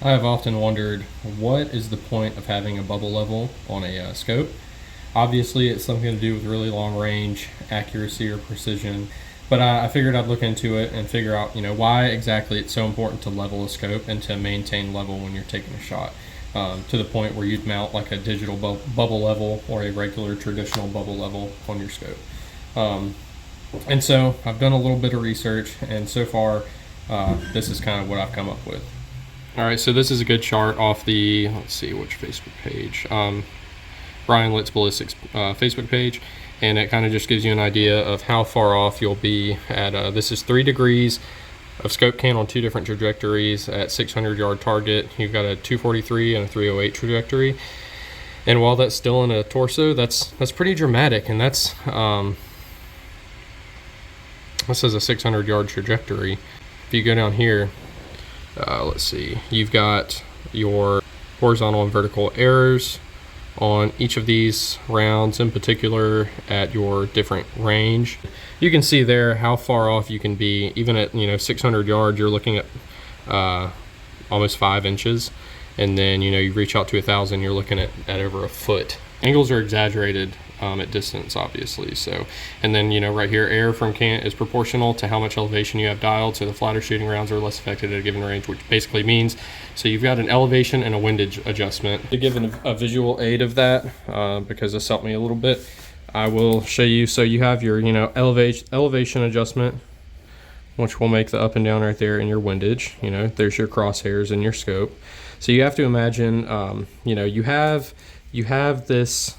I have often wondered, what is the point of having a bubble level on a scope? Obviously, it's something to do with really long range, accuracy, or precision. But I figured I'd look into it and figure out, why exactly it's so important to level a scope and to maintain level when you're taking a shot, to the point where you'd mount like a digital bubble level or a regular traditional bubble level on your scope. And so I've done a little bit of research, and so far, this is kind of what I've come up with. All right, so this is a good chart off the, let's see, which Facebook page? Brian Litz Ballistics Facebook page, and it kind of just gives you an idea of how far off you'll be at, this is 3 degrees of scope can on 2 different trajectories at 600 yard target. You've got a 243 and a 308 trajectory. And while that's still in a torso, that's pretty dramatic, and that's, this is a 600 yard trajectory. If you go down here, let's see, you've got your horizontal and vertical errors on each of these rounds, in particular at your different range. You can see there how far off you can be. Even at 600 yards, you're looking at almost 5 inches, and then you reach out to 1,000, you're looking at over a foot. Angles are exaggerated at distance, obviously. So, and then right here, air from can is proportional to how much elevation you have dialed. So the flatter shooting rounds are less affected at a given range, which basically means, so you've got an elevation and a windage adjustment. To give a visual aid of that, because this helped me a little bit, I will show you. So you have your elevation adjustment, which will make the up and down right there in your windage. There's your crosshairs in your scope. So you have to imagine, you have this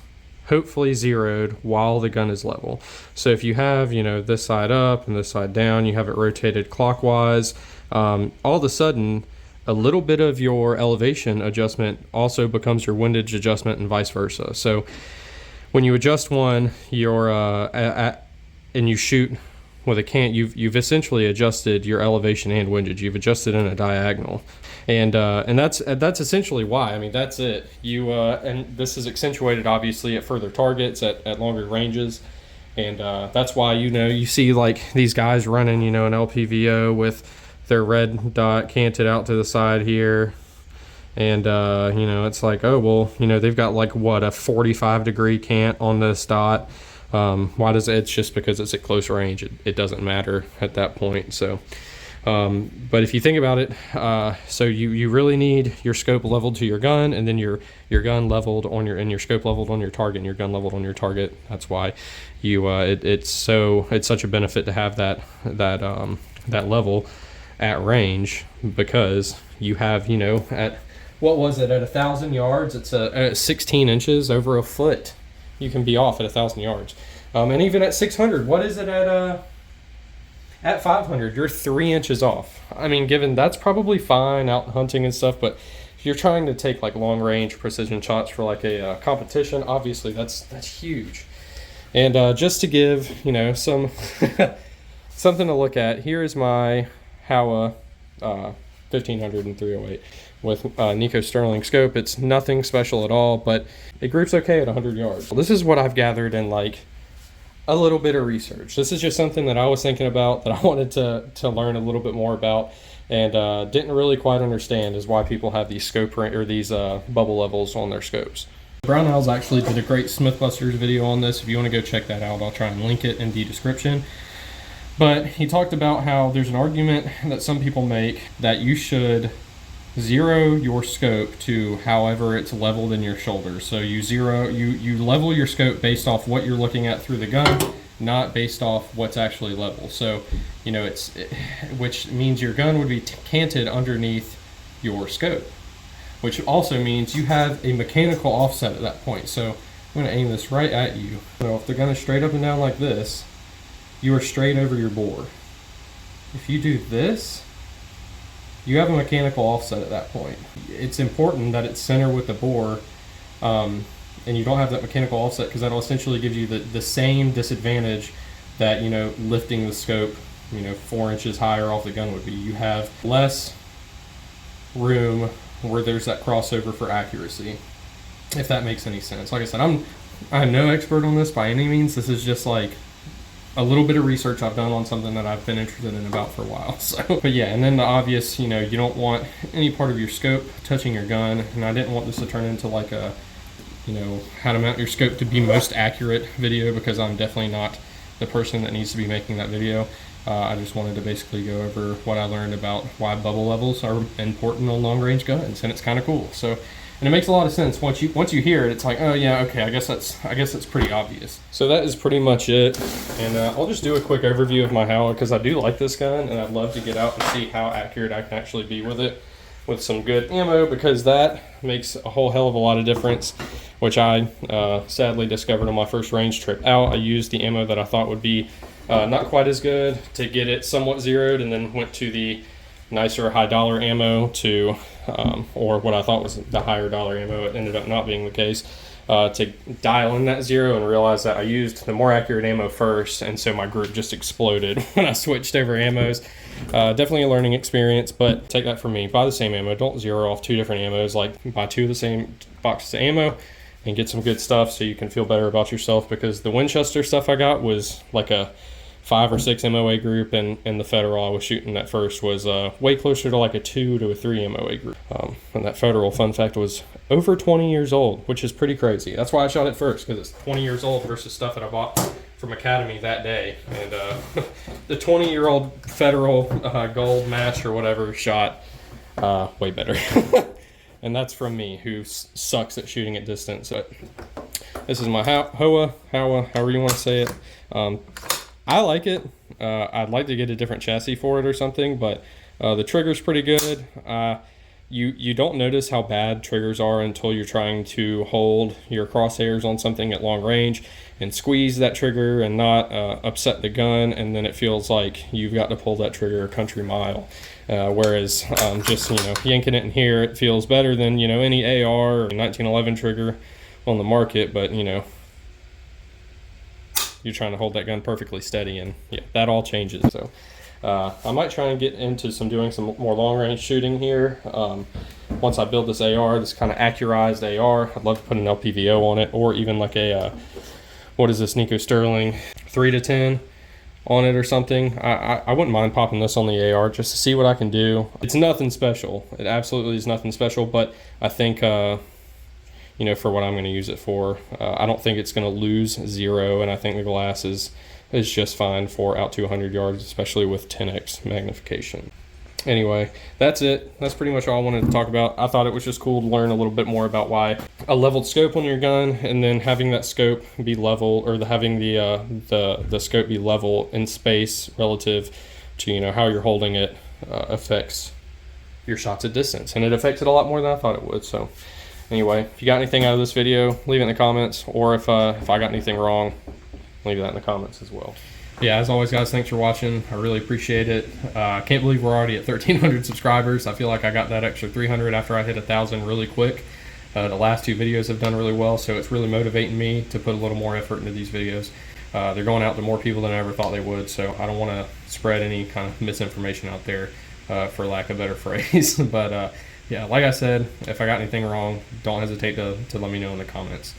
hopefully zeroed while the gun is level. So if you have, this side up and this side down, you have it rotated clockwise, all of a sudden, a little bit of your elevation adjustment also becomes your windage adjustment, and vice versa. So when you adjust one, and you shoot with a cant, you've essentially adjusted your elevation and windage. You've adjusted in a diagonal, and that's essentially why. I mean, that's it. And this is accentuated obviously at further targets, at longer ranges, and that's why you see like these guys running an LPVO with their red dot canted out to the side here, and it's like, oh well, they've got like what, a 45 degree cant on this dot. Why does it? It's just because it's at close range. It doesn't matter at that point. So, but if you think about it, so you really need your scope leveled to your gun, and then your gun leveled on your scope leveled on your target, and your gun leveled on your target. That's why it's such a benefit to have that level at range, because you have at, what was it, at 1,000 yards, it's at 16 inches, over a foot. You can be off at 1,000 yards, and even at 600, what is it at 500? You're 3 inches off. I mean, given that's probably fine out hunting and stuff, but if you're trying to take like long range precision shots for like a competition, obviously that's huge. And just to give some something to look at, here is my Howa 1500 and 308 with Nico Sterling scope. It's nothing special at all, but it groups okay at 100 yards. This is what I've gathered in like a little bit of research. This is just something that I was thinking about, that I wanted to learn a little bit more about, and didn't really quite understand, is why people have these scope or these bubble levels on their scopes. Brownells actually did a great Smithbusters video on this. If you want to go check that out, I'll try and link it in the description. But he talked about how there's an argument that some people make that you should zero your scope to however it's leveled in your shoulder. So you level your scope based off what you're looking at through the gun, not based off what's actually level. So which means your gun would be canted underneath your scope, which also means you have a mechanical offset at that point. So I'm going to aim this right at you. So if the gun is straight up and down like this, you are straight over your bore. If you do this, you have a mechanical offset at that point. It's important that it's center with the bore, and you don't have that mechanical offset, because that'll essentially give you the same disadvantage that lifting the scope 4 inches higher off the gun would be. You have less room where there's that crossover for accuracy, if that makes any sense. Like I said, I'm no expert on this by any means. This is just like a little bit of research I've done on something that I've been interested in about for a while. So, but yeah, and then the obvious, you know, you don't want any part of your scope touching your gun, and I didn't want this to turn into like a, you know, how to mount your scope to be most accurate video, because I'm definitely not the person that needs to be making that video. I just wanted to basically go over what I learned about why bubble levels are important on long range guns, and it's kind of cool. So, and it makes a lot of sense once you hear it. It's like, oh yeah, okay, I guess it's pretty obvious. So that is pretty much it, and I'll just do a quick overview of my Howa, because I do like this gun, and I'd love to get out and see how accurate I can actually be with it, with some good ammo, because that makes a whole hell of a lot of difference, which I sadly discovered on my first range trip out. I used the ammo that I thought would be not quite as good to get it somewhat zeroed, and then went to the nicer high dollar ammo to, or what I thought was the higher dollar ammo. It ended up not being the case, to dial in that zero, and realize that I used the more accurate ammo first, and so my group just exploded when I switched over ammos. Definitely a learning experience, but take that from me. Buy the same ammo. Don't zero off two different ammos. Like, buy two of the same boxes of ammo and get some good stuff so you can feel better about yourself, because the Winchester stuff I got was like a 5 or 6 MOA group, and the Federal I was shooting at first was way closer to like a 2 to a 3 MOA group. And that Federal, fun fact, was over 20 years old, which is pretty crazy. That's why I shot it first, because it's 20 years old versus stuff that I bought from Academy that day. And the 20-year-old Federal gold match or whatever shot way better. And that's from me, who sucks at shooting at distance. So this is my Howa, however you want to say it. I like it. I'd like to get a different chassis for it or something, but the trigger's pretty good. You don't notice how bad triggers are until you're trying to hold your crosshairs on something at long range and squeeze that trigger and not upset the gun, and then it feels like you've got to pull that trigger a country mile. Whereas just, you know, yanking it in here, it feels better than, you know, any AR or 1911 trigger on the market, but, you know, you're trying to hold that gun perfectly steady, and yeah, that all changes. So I might try and get into doing some more long range shooting here. Once I build this AR, this kind of accurized AR, I'd love to put an LPVO on it, or even like a, what is this, Nico Sterling 3-10 on it or something. I wouldn't mind popping this on the AR just to see what I can do. It's nothing special. It absolutely is nothing special, but I think, you know, for what I'm going to use it for, I don't think it's going to lose zero, and I think the glass is just fine for out to 100 yards, especially with 10x magnification. Anyway, that's it. That's pretty much all I wanted to talk about. I thought it was just cool to learn a little bit more about why a leveled scope on your gun, and then having that scope be level, or having the scope be level in space relative to, you know, how you're holding it, affects your shots at distance, and it affects it a lot more than I thought it would. So anyway, if you got anything out of this video, leave it in the comments, or if I got anything wrong, leave that in the comments as well. Yeah, as always, guys, thanks for watching. I really appreciate it. I can't believe we're already at 1,300 subscribers. I feel like I got that extra 300 after I hit 1,000 really quick. The last 2 videos have done really well, so it's really motivating me to put a little more effort into these videos. They're going out to more people than I ever thought they would, so I don't want to spread any kind of misinformation out there, for lack of a better phrase. But yeah, like I said, if I got anything wrong, don't hesitate to let me know in the comments.